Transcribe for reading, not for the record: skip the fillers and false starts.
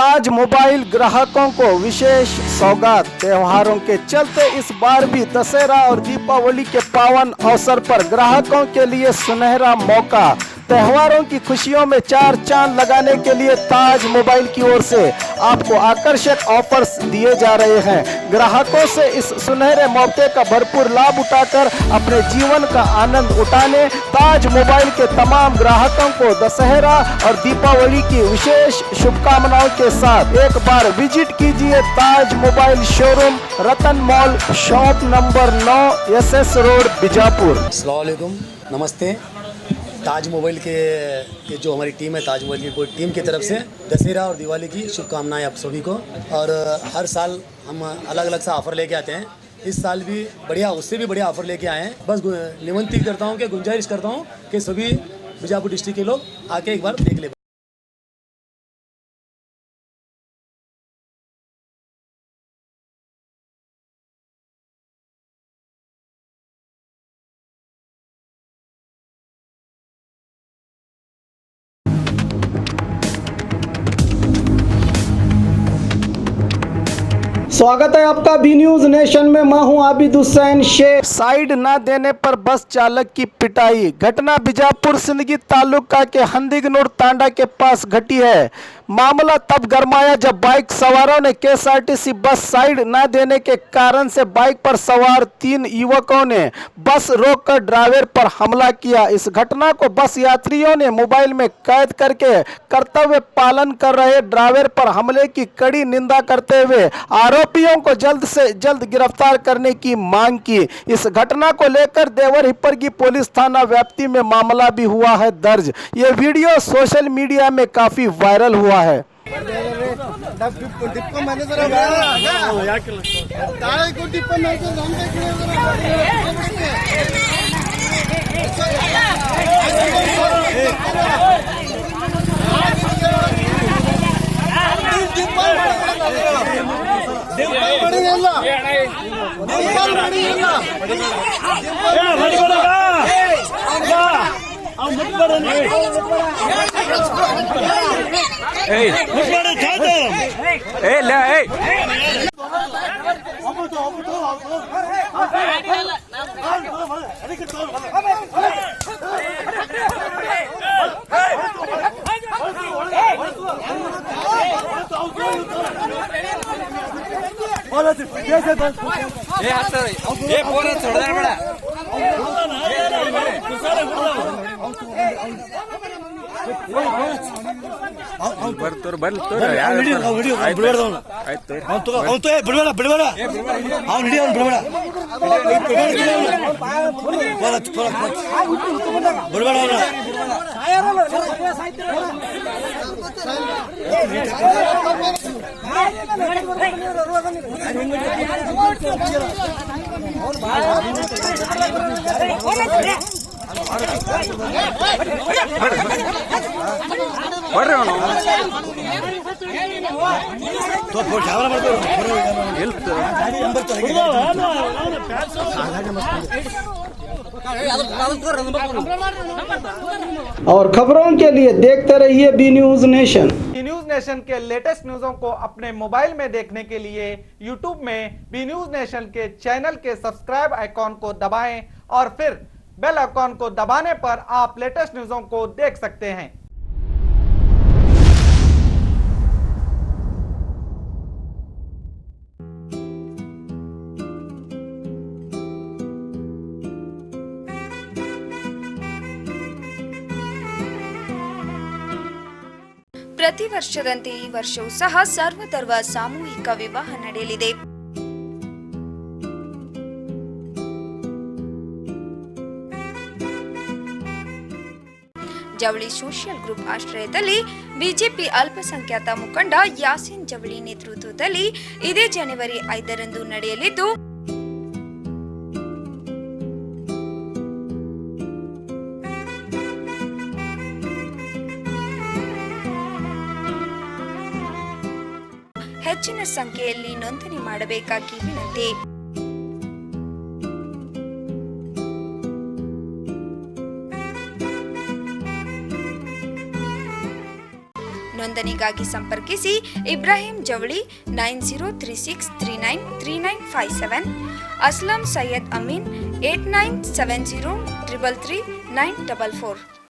ताज mobile ग्राहकों को विशेष सौगात। त्योहारों के चलते इस बार भी दशहरा और दीपावली के पावन अवसर पर ग्राहकों के लिए सुनहरा मौका। त्योहारों की खुशियों में चार चांद लगाने के लिए ताज मोबाइल की ओर से आपको आकर्षक ऑफर्स दिए जा रहे हैं। ग्राहकों से इस सुनहरे मौके का भरपूर लाभ उठाकर अपने जीवन का आनंद उठाने ताज मोबाइल के तमाम ग्राहकों को दशहरा और दीपावली की विशेष शुभकामनाओं के साथ एक बार विजिट कीजिए Taj mobile showroom, Ratan mall, shop number 9, SS road, Bijapur. अस्सलाम वालेकुम, नमस्ते। ताज मोबाइल के जो हमारी टीम है, ताज मोबाइल की पूरी टीम की तरफ से दशहरा और दिवाली की शुभकामनाएं आप सभी को। और हर साल हम अलग अलग सा ऑफ़र लेके आते हैं। इस साल भी बढ़िया, उससे भी बढ़िया ऑफ़र लेके आए हैं। बस निमंत्रित करता हूं कि गुंजाइश करता हूं कि सभी बीजापुर डिस्ट्रिक्ट के लोग आके एक बार देख ले। स्वागत है आपका बी न्यूज नेशन में। मैं हूं आबिद हुसैन शेख। साइड न देने पर बस चालक की पिटाई। घटना बीजापुर सिंदगी तालुका के हंदीगनूर तांडा के पास घटी है। मामला तब गरमाया जब बाइक सवारों ने KSRTC बस साइड न देने के कारण से बाइक पर सवार 3 युवकों ने बस रोककर ड्राइवर पर हमला किया। इस घटना को बस यात्रियों ने मोबाइल में कैद करके कर्तव्य पालन कर रहे ड्राइवर पर हमले की कड़ी निंदा करते हुए आरोपियों को जल्द से जल्द गिरफ्तार करने की मांग की। इस घटना को लेकर देवर हिप्परगी पुलिस थाना व्याप्ति में मामला भी हुआ है दर्ज। ये वीडियो सोशल मीडिया में काफी वायरल हुआ है। और खबरों के लिए देखते रहिए B News Nation. B News Nation के लेटेस्ट न्यूज़ों को अपने मोबाइल में देखने के लिए यूट्यूब में बी न्यूज नेशन के चैनल के सब्सक्राइब आइकॉन को दबाएं और फिर बेल आइकॉन को दबाने पर आप लेटेस्ट न्यूज़ों को देख सकते हैं। ಪ್ರತಿ ವರ್ಷದಂತೆ ಈ ವರ್ಷವೂ ಸಹ ಸರ್ವಧರ್ಮ ಸಾಮೂಹಿಕ ವಿವಾಹ ನಡೆಯಲಿದೆ. ಜವಳಿ ಸೋಷಿಯಲ್ ಗ್ರೂಪ್ ಆಶ್ರಯದಲ್ಲಿ ಬಿಜೆಪಿ ಅಲ್ಪಸಂಖ್ಯಾತ ಮುಖಂಡ ಯಾಸೀನ್ ಜವಳಿ ನೇತೃತ್ವದಲ್ಲಿ ಇದೇ ಜನವರಿ 5ರಂದು ನಡೆಯಲಿದ್ದು ಹೆಚ್ಚಿನ ಸಂಖ್ಯೆಯಲ್ಲಿ ನೋಂದಣಿ ಮಾಡಬೇಕಾಗಿ ವಿನಂತಿ. ನೋಂದಣಿ ನೋಂದಣಿಗಾಗಿ ಸಂಪರ್ಕಿಸಿ ಇಬ್ರಾಹಿಂ ಜವಳಿ 9036393957, ಅಸ್ಲಂ ಸೈಯದ್ ಅಮೀನ್ 8970333944.